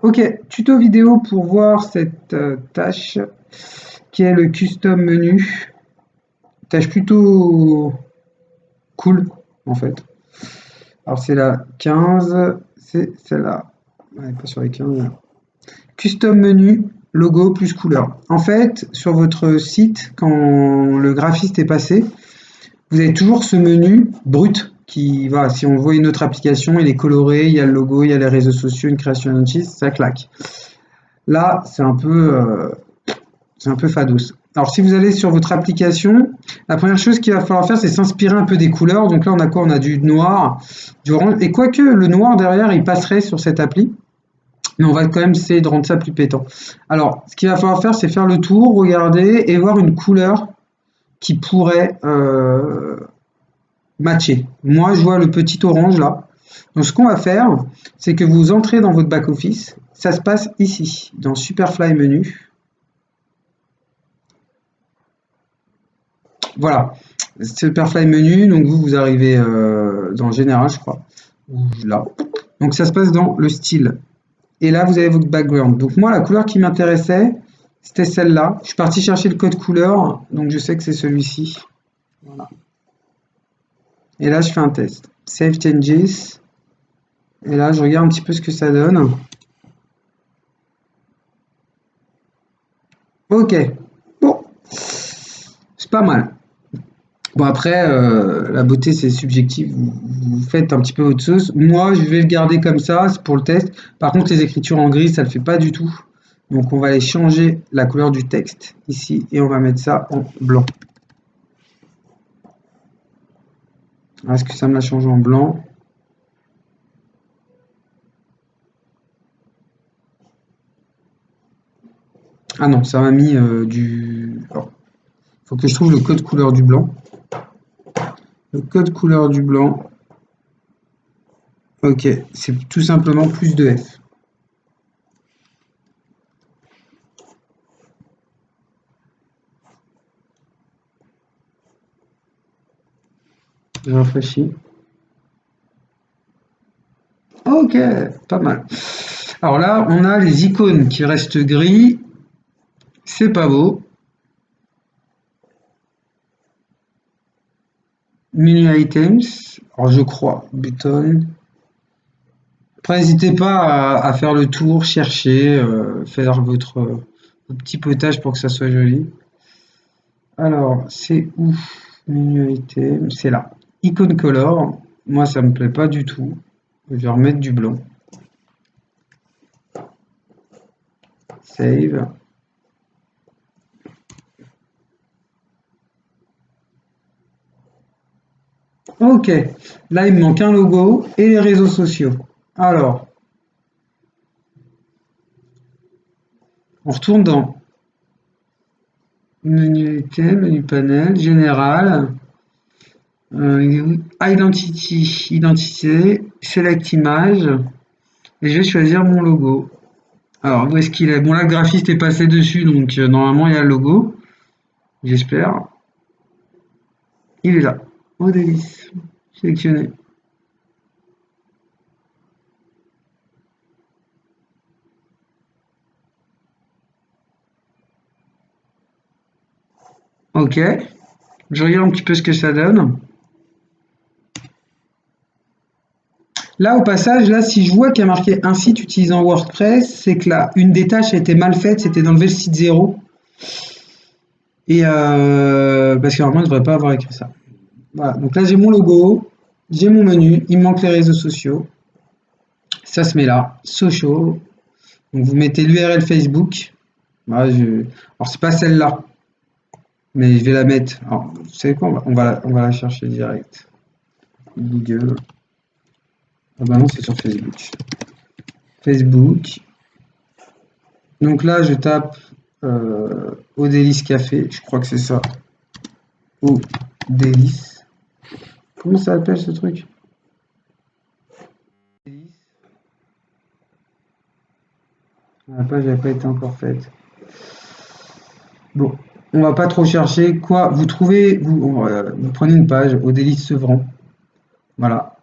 Ok, tuto vidéo pour voir cette tâche qui est le custom menu. Tâche plutôt cool en fait. Alors c'est la 15, c'est celle-là. Ouais, pas sur les 15. Là. Custom menu, logo plus couleur. En fait, sur votre site, quand le graphiste est passé, vous avez toujours ce menu brut qui va, si on voit une autre application, il est coloré, il y a le logo, il y a les réseaux sociaux, une création d'un cheese, ça claque. Là, c'est un peu fados. Alors, si vous allez sur votre application, la première chose qu'il va falloir faire, c'est s'inspirer un peu des couleurs. Donc là, on a quoi? On a du noir, du orange. Et quoique le noir derrière, il passerait sur cette appli, mais on va quand même essayer de rendre ça plus pétant. Alors, ce qu'il va falloir faire, c'est faire le tour, regarder et voir une couleur qui pourrait matcher. Moi, je vois le petit orange là. Donc, ce qu'on va faire, c'est que vous entrez dans votre back-office. Ça se passe ici, dans Superfly Menu. Voilà, Superfly Menu. Donc, vous arrivez dans Général, je crois. Ou là. Donc, ça se passe dans le style. Et là, vous avez votre background. Donc, moi, la couleur qui m'intéressait, c'était celle-là. Je suis parti chercher le code couleur. Donc, je sais que c'est celui-ci. Voilà. Et là, je fais un test. Save Changes. Et là, je regarde un petit peu ce que ça donne. Ok. Bon. C'est pas mal. Bon, après, la beauté, c'est subjectif. Vous faites un petit peu votre sauce. Moi, je vais le garder comme ça, c'est pour le test. Par contre, les écritures en gris, ça le fait pas du tout. Donc, on va aller changer la couleur du texte ici et on va mettre ça en blanc. Est-ce que ça me l'a changé en blanc? Ah non, ça m'a mis du... Alors, faut que je trouve le code couleur du blanc. Le code couleur du blanc. Ok, c'est tout simplement plus de F. Je rafraîchis. Ok, pas mal. Alors là, on a les icônes qui restent gris. C'est pas beau. Menu items. Alors je crois. Button. Après, n'hésitez pas à faire le tour, chercher, faire votre petit potage pour que ça soit joli. Alors, c'est où? Menu item. C'est là. Icon color. Moi, ça me plaît pas du tout. Je vais remettre du blanc. Save. Ok, là il me manque un logo et les réseaux sociaux. Alors, on retourne dans menu item, menu panel, général, identité, select image, et je vais choisir mon logo. Alors, où est-ce qu'il est? Bon, là le graphiste est passé dessus, donc normalement il y a le logo, j'espère. Il est là. Oh délice. Sélectionné. Ok. Je regarde un petit peu ce que ça donne. Là, au passage, là, si je vois qu'il y a marqué un site utilisant WordPress, c'est que là, une des tâches a été mal faite, c'était d'enlever le site 0. Et parce que normalement, je ne devrais pas avoir écrit ça. Voilà, donc là, j'ai mon logo, j'ai mon menu, il me manque les réseaux sociaux. Ça se met là, social. Donc vous mettez l'URL Facebook. Voilà, alors, c'est pas celle-là, mais je vais la mettre. Alors, vous savez quoi, on va la chercher direct. Google. Ah bah non, c'est sur Facebook. Facebook. Donc là, je tape Odélis Café, je crois que c'est ça. Odélis. Comment ça s'appelle ce truc? La page n'avait pas été encore faite. Bon, on va pas trop chercher. Quoi? Vous trouvez, vous prenez une page, Odélis Sevran. Voilà.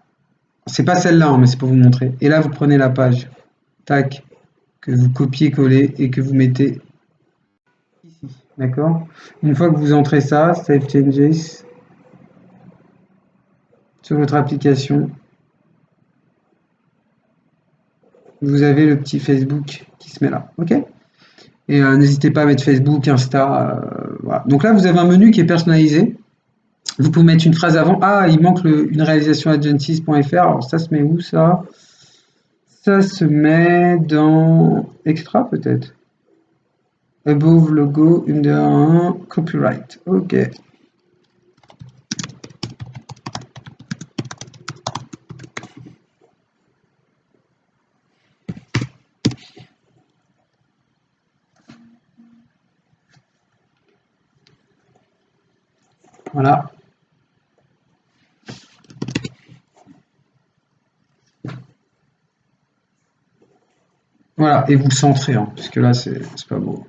C'est pas celle-là, hein, mais c'est pour vous montrer. Et là, vous prenez la page. Tac. que vous copiez-collez et que vous mettez ici. D'accord? Une fois que vous entrez ça, Save Changes, sur votre application, vous avez le petit Facebook qui se met là. OK? Et n'hésitez pas à mettre Facebook, Insta. Voilà. Donc là, vous avez un menu qui est personnalisé. Vous pouvez mettre une phrase avant. Ah, il manque une réalisation agencies.fr. Alors ça se met où ça? Ça se met dans Extra peut-être. Above logo, under 1, copyright. OK. Voilà. Voilà, et vous le centrez, hein, parce que là, c'est pas beau.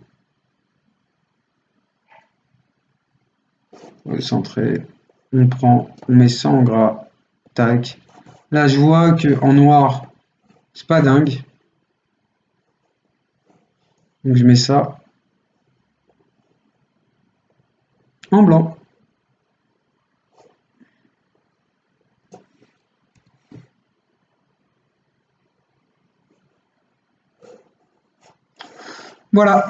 Vous le centrez, on prend, on met ça en gras, tac. Là, je vois que en noir, c'est pas dingue. Donc je mets ça en blanc. Voilà.